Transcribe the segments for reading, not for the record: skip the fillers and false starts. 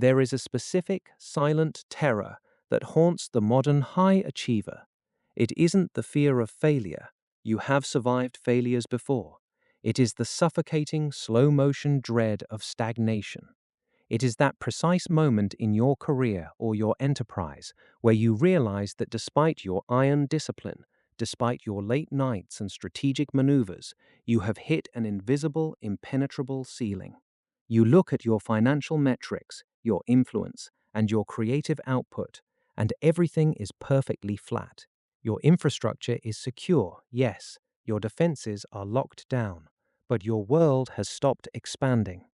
There is a specific, silent terror that haunts the modern high achiever. It isn't the fear of failure. You have survived failures before. It is the suffocating, slow-motion dread of stagnation. It is that precise moment in your career or your enterprise where you realize that despite your iron discipline, despite your late nights and strategic maneuvers, you have hit an invisible, impenetrable ceiling. You look at your financial metrics, your influence, and your creative output, and everything is perfectly flat. Your infrastructure is secure, yes, your defenses are locked down, but your world has stopped expanding.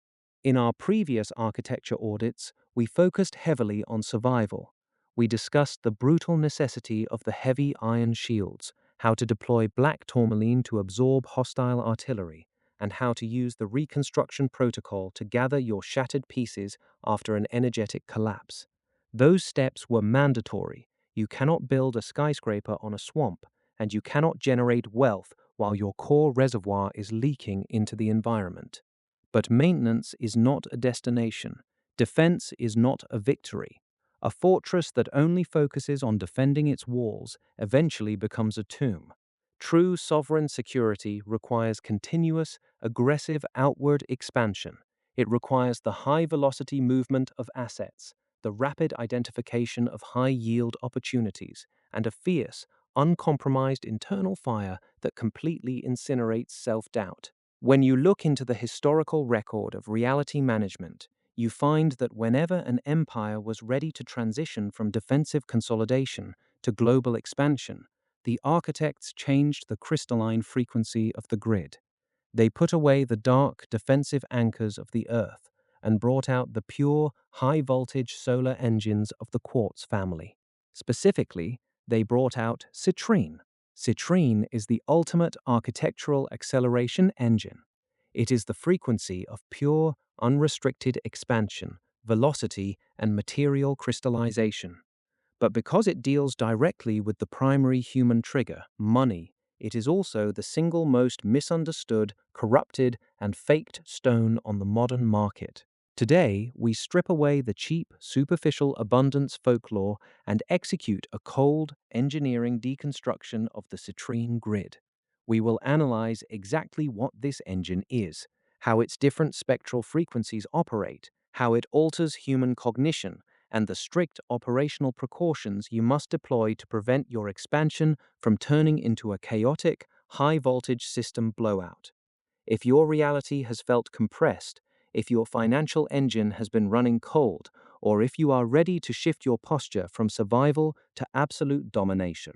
In our previous architecture audits, we focused heavily on survival. We discussed the brutal necessity of the heavy iron shields, how to deploy black tourmaline to absorb hostile artillery, and how to use the reconstruction protocol to gather your shattered pieces after an energetic collapse. Those steps were mandatory. You cannot build a skyscraper on a swamp, and you cannot generate wealth while your core reservoir is leaking into the environment. But maintenance is not a destination. Defense is not a victory. A fortress that only focuses on defending its walls eventually becomes a tomb. True sovereign security requires continuous, aggressive outward expansion. It requires the high-velocity movement of assets, the rapid identification of high-yield opportunities, and a fierce, uncompromised internal fire that completely incinerates self-doubt. When you look into the historical record of reality management, you find that whenever an empire was ready to transition from defensive consolidation to global expansion, the architects changed the crystalline frequency of the grid. They put away the dark, defensive anchors of the Earth and brought out the pure, high-voltage solar engines of the quartz family. Specifically, they brought out Citrine. Citrine is the ultimate architectural acceleration engine. It is the frequency of pure, unrestricted expansion, velocity, and material crystallization. But because it deals directly with the primary human trigger, money, it is also the single most misunderstood, corrupted, and faked stone on the modern market. Today, we strip away the cheap, superficial abundance folklore and execute a cold, engineering deconstruction of the citrine grid. We will analyze exactly what this engine is, how its different spectral frequencies operate, how it alters human cognition, and the strict operational precautions you must deploy to prevent your expansion from turning into a chaotic, high-voltage system blowout. If your reality has felt compressed, if your financial engine has been running cold, or if you are ready to shift your posture from survival to absolute domination,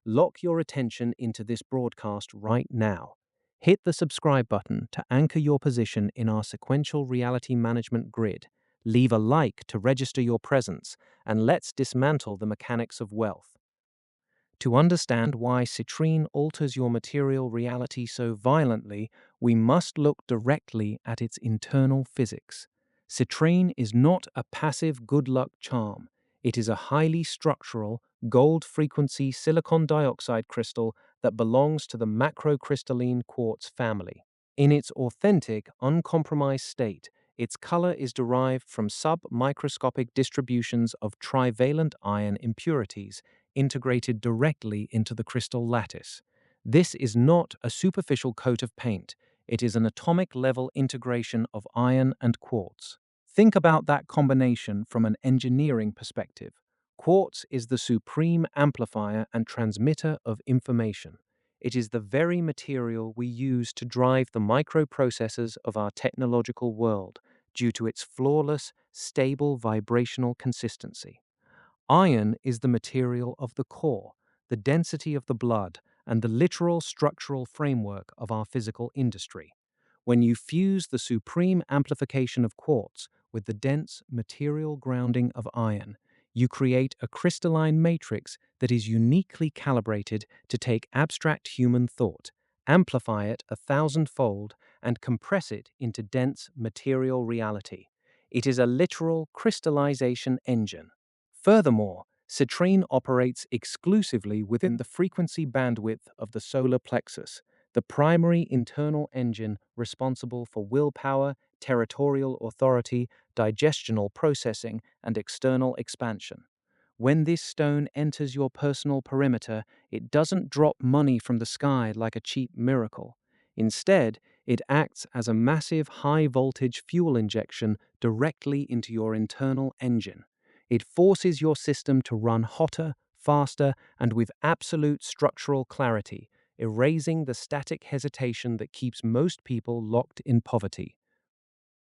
lock your attention into this broadcast right now. Hit the subscribe button to anchor your position in our sequential reality management grid. Leave a like to register your presence, and let's dismantle the mechanics of wealth. To understand why citrine alters your material reality so violently, we must look directly at its internal physics. Citrine is not a passive good luck charm. It is a highly structural, gold-frequency silicon dioxide crystal that belongs to the macrocrystalline quartz family. In its authentic, uncompromised state, its color is derived from sub-microscopic distributions of trivalent iron impurities integrated directly into the crystal lattice. This is not a superficial coat of paint. It is an atomic-level integration of iron and quartz. Think about that combination from an engineering perspective. Quartz is the supreme amplifier and transmitter of information. It is the very material we use to drive the microprocessors of our technological world due to its flawless, stable vibrational consistency. Iron is the material of the core, the density of the blood, and the literal structural framework of our physical industry. When you fuse the supreme amplification of quartz with the dense material grounding of iron, you create a crystalline matrix that is uniquely calibrated to take abstract human thought, amplify it 1,000-fold, and compress it into dense material reality. It is a literal crystallization engine. Furthermore, citrine operates exclusively within the frequency bandwidth of the solar plexus, the primary internal engine responsible for willpower, territorial authority, digestional processing, and external expansion. When this stone enters your personal perimeter, it doesn't drop money from the sky like a cheap miracle. Instead, it acts as a massive high-voltage fuel injection directly into your internal engine. It forces your system to run hotter, faster, and with absolute structural clarity, erasing the static hesitation that keeps most people locked in poverty.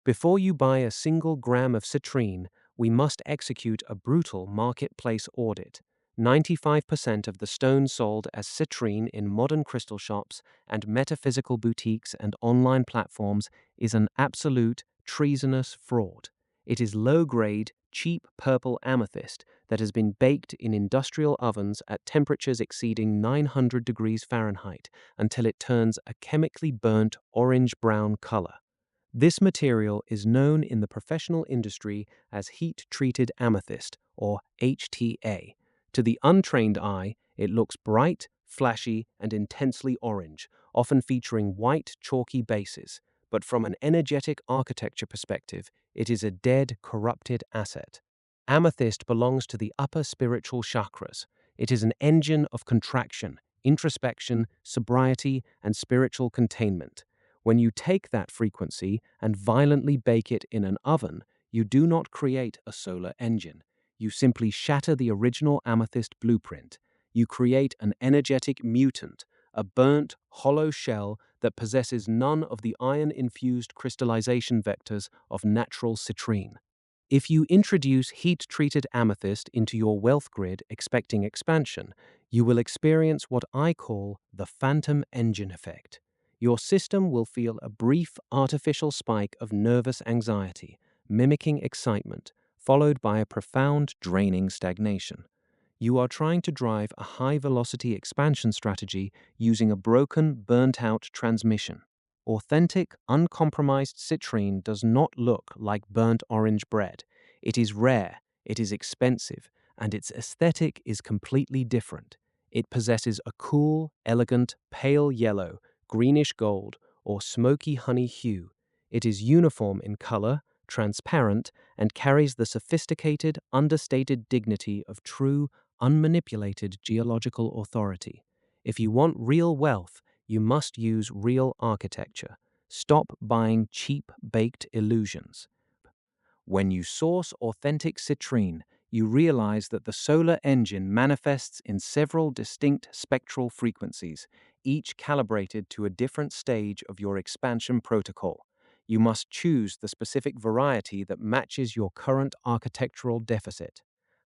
Before you buy a single gram of citrine, we must execute a brutal marketplace audit. 95% of the stones sold as citrine in modern crystal shops and metaphysical boutiques and online platforms is an absolute treasonous fraud. It is low-grade, cheap purple amethyst that has been baked in industrial ovens at temperatures exceeding 900 degrees Fahrenheit until it turns a chemically burnt orange-brown color. This material is known in the professional industry as heat-treated amethyst, or HTA. To the untrained eye, it looks bright, flashy, and intensely orange, often featuring white, chalky bases. But from an energetic architecture perspective, it is a dead, corrupted asset. Amethyst belongs to the upper spiritual chakras. It is an engine of contraction, introspection, sobriety, and spiritual containment. When you take that frequency and violently bake it in an oven, you do not create a solar engine. You simply shatter the original amethyst blueprint. You create an energetic mutant, a burnt, hollow shell that possesses none of the iron-infused crystallization vectors of natural citrine. If you introduce heat-treated amethyst into your wealth grid expecting expansion, you will experience what I call the phantom engine effect. Your system will feel a brief artificial spike of nervous anxiety, mimicking excitement, followed by a profound draining stagnation. You are trying to drive a high-velocity expansion strategy using a broken, burnt-out transmission. Authentic, uncompromised citrine does not look like burnt orange bread. It is rare, it is expensive, and its aesthetic is completely different. It possesses a cool, elegant, pale yellow, greenish gold, or smoky honey hue. It is uniform in color, transparent, and carries the sophisticated, understated dignity of true, unmanipulated geological authority. If you want real wealth, you must use real architecture. Stop buying cheap, baked illusions. When you source authentic citrine, you realize that the solar engine manifests in several distinct spectral frequencies, each calibrated to a different stage of your expansion protocol. You must choose the specific variety that matches your current architectural deficit.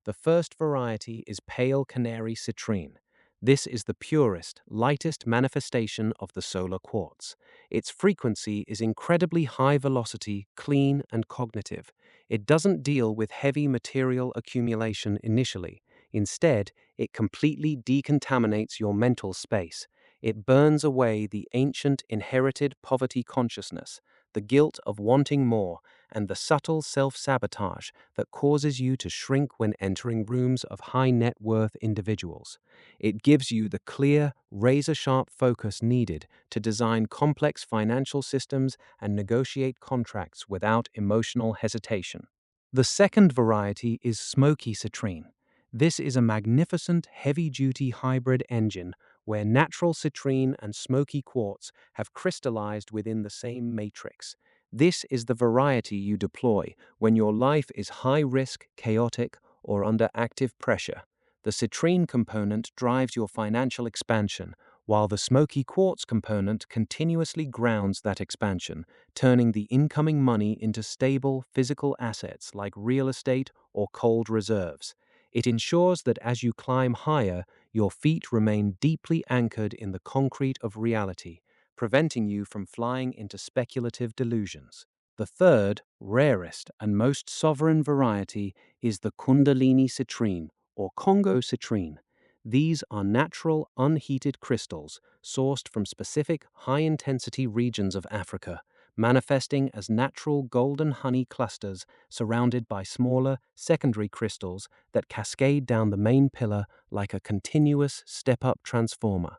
The first variety is Pale Canary citrine. This is the purest, lightest manifestation of the solar quartz. Its frequency is incredibly high velocity, clean, and cognitive. It doesn't deal with heavy material accumulation initially. Instead, it completely decontaminates your mental space. It burns away the ancient inherited poverty consciousness, the guilt of wanting more, and the subtle self-sabotage that causes you to shrink when entering rooms of high net worth individuals. It gives you the clear, razor-sharp focus needed to design complex financial systems and negotiate contracts without emotional hesitation. The second variety is Smoky citrine. This is a magnificent, heavy-duty hybrid engine where natural citrine and smoky quartz have crystallized within the same matrix. This is the variety you deploy when your life is high-risk, chaotic, or under active pressure. The citrine component drives your financial expansion, while the smoky quartz component continuously grounds that expansion, turning the incoming money into stable, physical assets like real estate or cold reserves. It ensures that as you climb higher, your feet remain deeply anchored in the concrete of reality, preventing you from flying into speculative delusions. The third, rarest, and most sovereign variety is the Kundalini Citrine, or Congo citrine. These are natural, unheated crystals sourced from specific high-intensity regions of Africa, manifesting as natural golden honey clusters surrounded by smaller, secondary crystals that cascade down the main pillar like a continuous step-up transformer.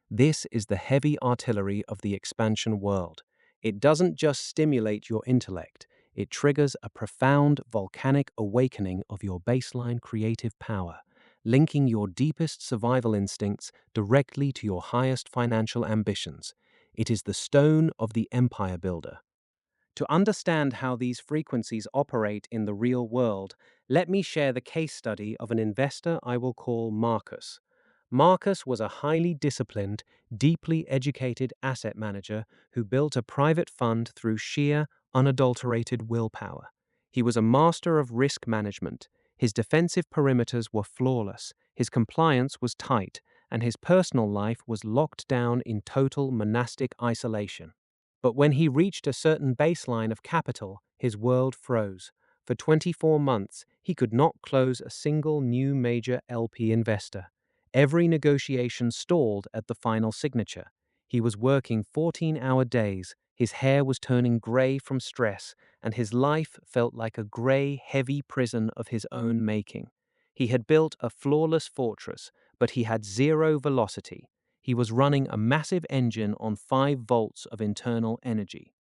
This is the heavy artillery of the expansion world. It doesn't just stimulate your intellect, it triggers a profound volcanic awakening of your baseline creative power, linking your deepest survival instincts directly to your highest financial ambitions. It is the stone of the empire builder. To understand how these frequencies operate in the real world, let me share the case study of an investor I will call Marcus. Marcus was a highly disciplined, deeply educated asset manager who built a private fund through sheer, unadulterated willpower. He was a master of risk management. His defensive perimeters were flawless, his compliance was tight, and his personal life was locked down in total monastic isolation. But when he reached a certain baseline of capital, his world froze. For 24 months, he could not close a single new major LP investor. Every negotiation stalled at the final signature. He was working 14-hour days, his hair was turning gray from stress, and his life felt like a gray, heavy prison of his own making. He had built a flawless fortress, but he had zero velocity. He was running a massive engine on 5 volts of internal energy.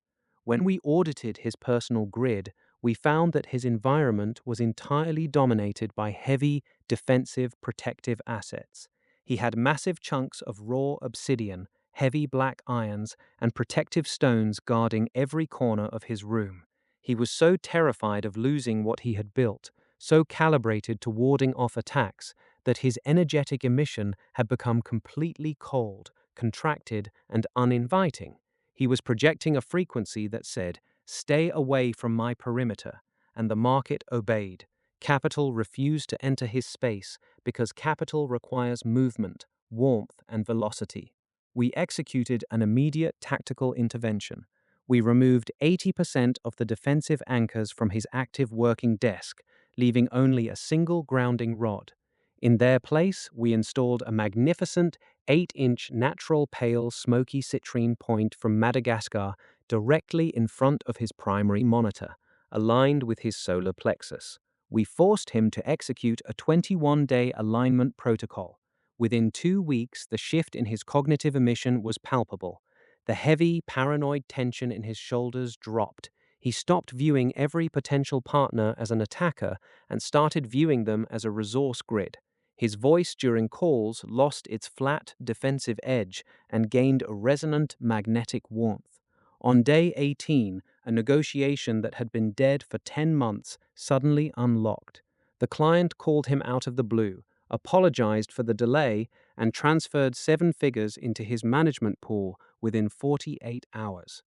When we audited his personal grid, we found that his environment was entirely dominated by heavy, defensive, protective assets. He had massive chunks of raw obsidian, heavy black irons, and protective stones guarding every corner of his room. He was so terrified of losing what he had built, so calibrated to warding off attacks, that his energetic emission had become completely cold, contracted, and uninviting. He was projecting a frequency that said, "Stay away from my perimeter," and the market obeyed. Capital refused to enter his space because capital requires movement, warmth, and velocity. We executed an immediate tactical intervention. We removed 80% of the defensive anchors from his active working desk, leaving only a single grounding rod. In their place, we installed a magnificent 8-inch natural pale Smoky citrine point from Madagascar directly in front of his primary monitor, aligned with his solar plexus. We forced him to execute a 21-day alignment protocol. Within 2 weeks, the shift in his cognitive emission was palpable. The heavy, paranoid tension in his shoulders dropped. He stopped viewing every potential partner as an attacker and started viewing them as a resource grid. His voice during calls lost its flat, defensive edge and gained a resonant, magnetic warmth. On day 18, a negotiation that had been dead for 10 months suddenly unlocked. The client called him out of the blue, apologized for the delay, and transferred 7 figures into his management pool within 48 hours.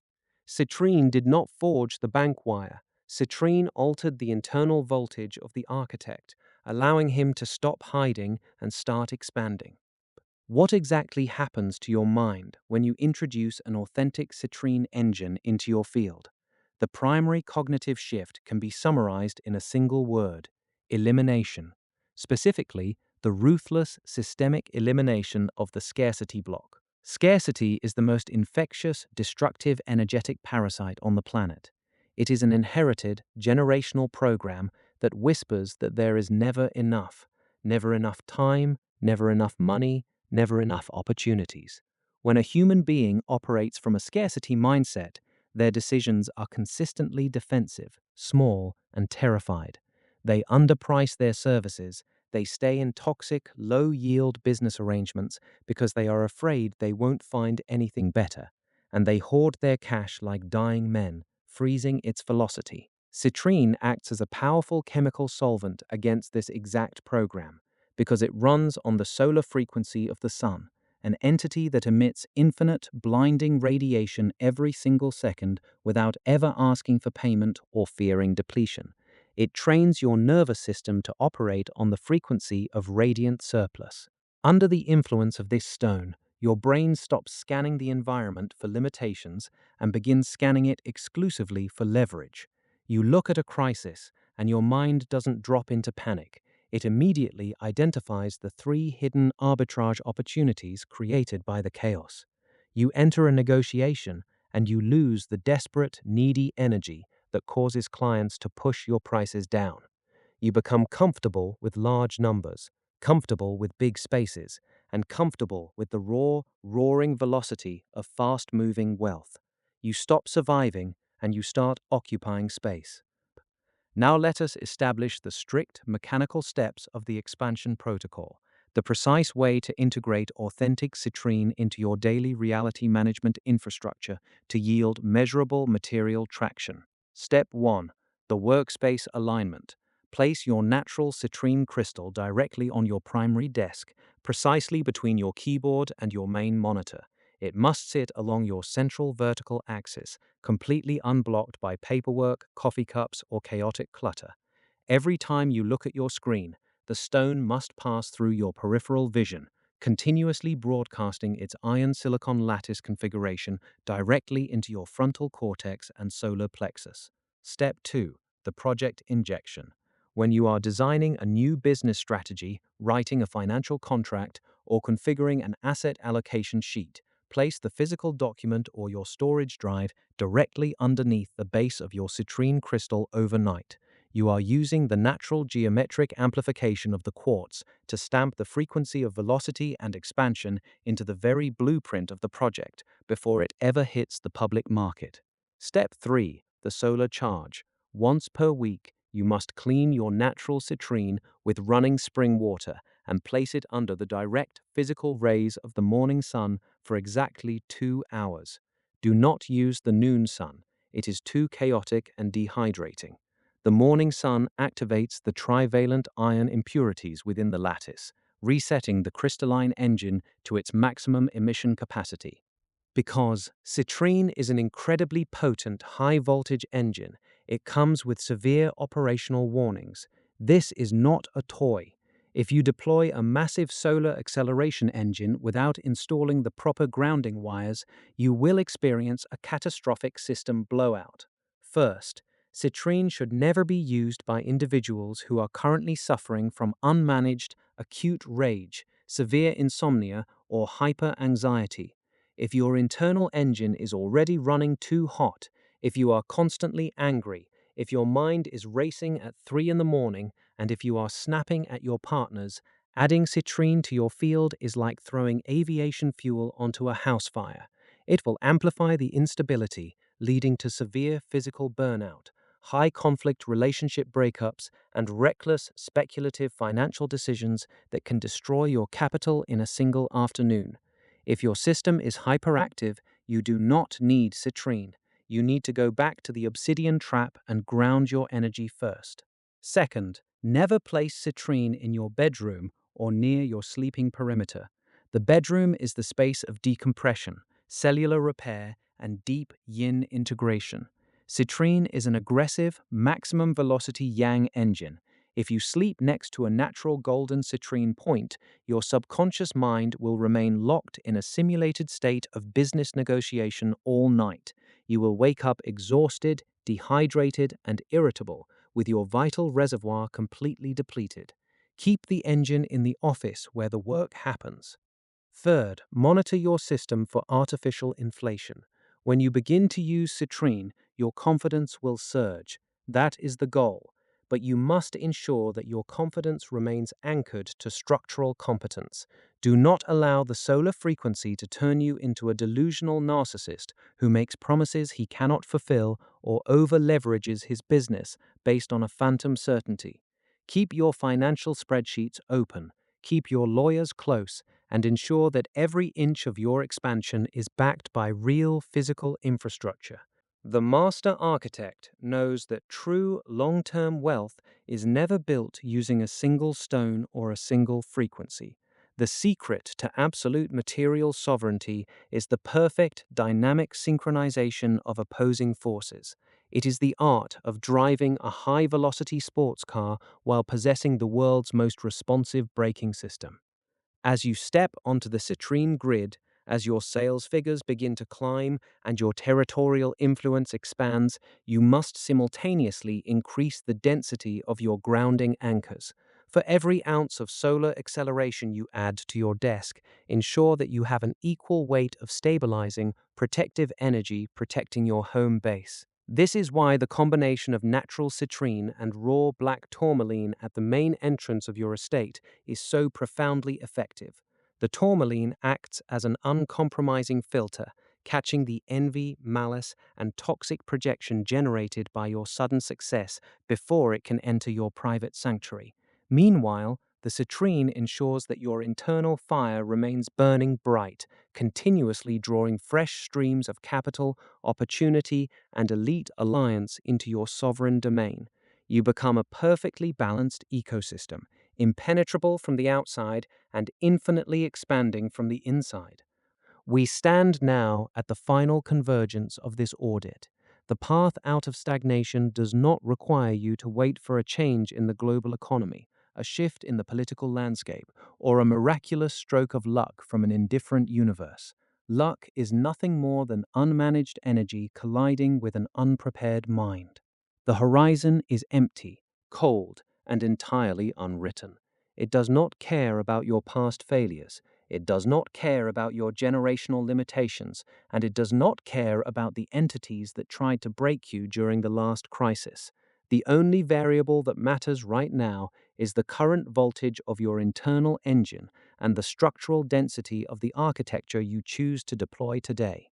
Citrine did not forge the bank wire. Citrine altered the internal voltage of the architect, allowing him to stop hiding and start expanding. What exactly happens to your mind when you introduce an authentic citrine engine into your field? The primary cognitive shift can be summarized in a single word: elimination. Specifically, the ruthless, systemic elimination of the scarcity block. Scarcity is the most infectious, destructive, energetic parasite on the planet. It is an inherited, generational program that whispers that there is never enough time, never enough money, never enough opportunities. When a human being operates from a scarcity mindset, their decisions are consistently defensive, small, and terrified. They underprice their services. They stay in toxic, low-yield business arrangements because they are afraid they won't find anything better, and they hoard their cash like dying men, freezing its velocity. Citrine acts as a powerful chemical solvent against this exact program because it runs on the solar frequency of the sun, an entity that emits infinite, blinding radiation every single second without ever asking for payment or fearing depletion. It trains your nervous system to operate on the frequency of radiant surplus. Under the influence of this stone, your brain stops scanning the environment for limitations and begins scanning it exclusively for leverage. You look at a crisis, and your mind doesn't drop into panic. It immediately identifies the 3 hidden arbitrage opportunities created by the chaos. You enter a negotiation, and you lose the desperate, needy energy that causes clients to push your prices down. You become comfortable with large numbers, comfortable with big spaces, and comfortable with the raw, roaring velocity of fast-moving wealth. You stop surviving and you start occupying space. Now let us establish the strict mechanical steps of the expansion protocol, the precise way to integrate authentic citrine into your daily reality management infrastructure to yield measurable material traction. Step 1. The workspace alignment. Place your natural citrine crystal directly on your primary desk, precisely between your keyboard and your main monitor. It must sit along your central vertical axis, completely unblocked by paperwork, coffee cups, or chaotic clutter. Every time you look at your screen, the stone must pass through your peripheral vision, continuously broadcasting its iron silicon lattice configuration directly into your frontal cortex and solar plexus. Step 2. The project injection. When you are designing a new business strategy, writing a financial contract, or configuring an asset allocation sheet, place the physical document or your storage drive directly underneath the base of your citrine crystal overnight. You are using the natural geometric amplification of the quartz to stamp the frequency of velocity and expansion into the very blueprint of the project before it ever hits the public market. Step 3. The solar charge. Once per week, you must clean your natural citrine with running spring water and place it under the direct physical rays of the morning sun for exactly 2 hours. Do not use the noon sun. It is too chaotic and dehydrating. The morning sun activates the trivalent iron impurities within the lattice, resetting the crystalline engine to its maximum emission capacity. Because citrine is an incredibly potent high-voltage engine, it comes with severe operational warnings. This is not a toy. If you deploy a massive solar acceleration engine without installing the proper grounding wires, you will experience a catastrophic system blowout. First, citrine should never be used by individuals who are currently suffering from unmanaged acute rage, severe insomnia, or hyper-anxiety. If your internal engine is already running too hot, if you are constantly angry, if your mind is racing at 3 in the morning, and if you are snapping at your partners, adding citrine to your field is like throwing aviation fuel onto a house fire. It will amplify the instability, leading to severe physical burnout, high conflict relationship breakups, and reckless, speculative financial decisions that can destroy your capital in a single afternoon. If your system is hyperactive, you do not need citrine. You need to go back to the obsidian trap and ground your energy first. Second, never place citrine in your bedroom or near your sleeping perimeter. The bedroom is the space of decompression, cellular repair, and deep yin integration. Citrine is an aggressive, maximum velocity yang engine. If you sleep next to a natural golden citrine point, your subconscious mind will remain locked in a simulated state of business negotiation all night. You will wake up exhausted, dehydrated, and irritable, with your vital reservoir completely depleted. Keep the engine in the office where the work happens. Third, monitor your system for artificial inflation. When you begin to use citrine, your confidence will surge. That is the goal. But you must ensure that your confidence remains anchored to structural competence. Do not allow the solar frequency to turn you into a delusional narcissist who makes promises he cannot fulfill or over-leverages his business based on a phantom certainty. Keep your financial spreadsheets open, keep your lawyers close, and ensure that every inch of your expansion is backed by real physical infrastructure. The master architect knows that true long-term wealth is never built using a single stone or a single frequency. The secret to absolute material sovereignty is the perfect dynamic synchronization of opposing forces. It is the art of driving a high-velocity sports car while possessing the world's most responsive braking system. As you step onto the citrine grid, as your sales figures begin to climb and your territorial influence expands, you must simultaneously increase the density of your grounding anchors. For every ounce of solar acceleration you add to your desk, ensure that you have an equal weight of stabilizing, protective energy protecting your home base. This is why the combination of natural citrine and raw black tourmaline at the main entrance of your estate is so profoundly effective. The tourmaline acts as an uncompromising filter, catching the envy, malice, and toxic projection generated by your sudden success before it can enter your private sanctuary. Meanwhile, the citrine ensures that your internal fire remains burning bright, continuously drawing fresh streams of capital, opportunity, and elite alliance into your sovereign domain. You become a perfectly balanced ecosystem, impenetrable from the outside and infinitely expanding from the inside. We stand now at the final convergence of this audit. The path out of stagnation does not require you to wait for a change in the global economy, a shift in the political landscape, or a miraculous stroke of luck from an indifferent universe. Luck is nothing more than unmanaged energy colliding with an unprepared mind. The horizon is empty, cold, and entirely unwritten. It does not care about your past failures. It does not care about your generational limitations, and it does not care about the entities that tried to break you during the last crisis. The only variable that matters right now is the current voltage of your internal engine and the structural density of the architecture you choose to deploy today.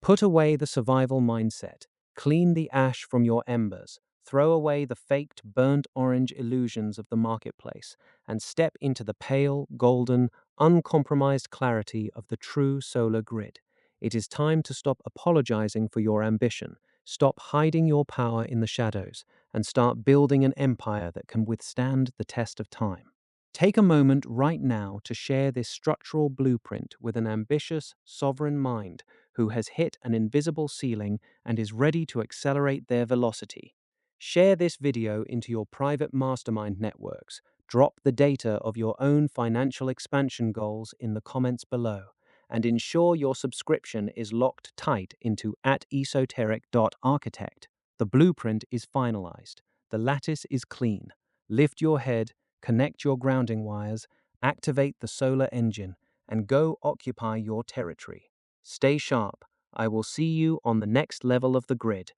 Put away the survival mindset, clean the ash from your embers, throw away the faked burnt orange illusions of the marketplace, and step into the pale, golden, uncompromised clarity of the true solar grid. It is time to stop apologizing for your ambition, stop hiding your power in the shadows, and start building an empire that can withstand the test of time. Take a moment right now to share this structural blueprint with an ambitious, sovereign mind who has hit an invisible ceiling and is ready to accelerate their velocity. Share this video into your private mastermind networks. Drop the data of your own financial expansion goals in the comments below, and ensure your subscription is locked tight into @esoteric.architect. The blueprint is finalized. The lattice is clean. Lift your head, connect your grounding wires, activate the solar engine, and go occupy your territory. Stay sharp. I will see you on the next level of the grid.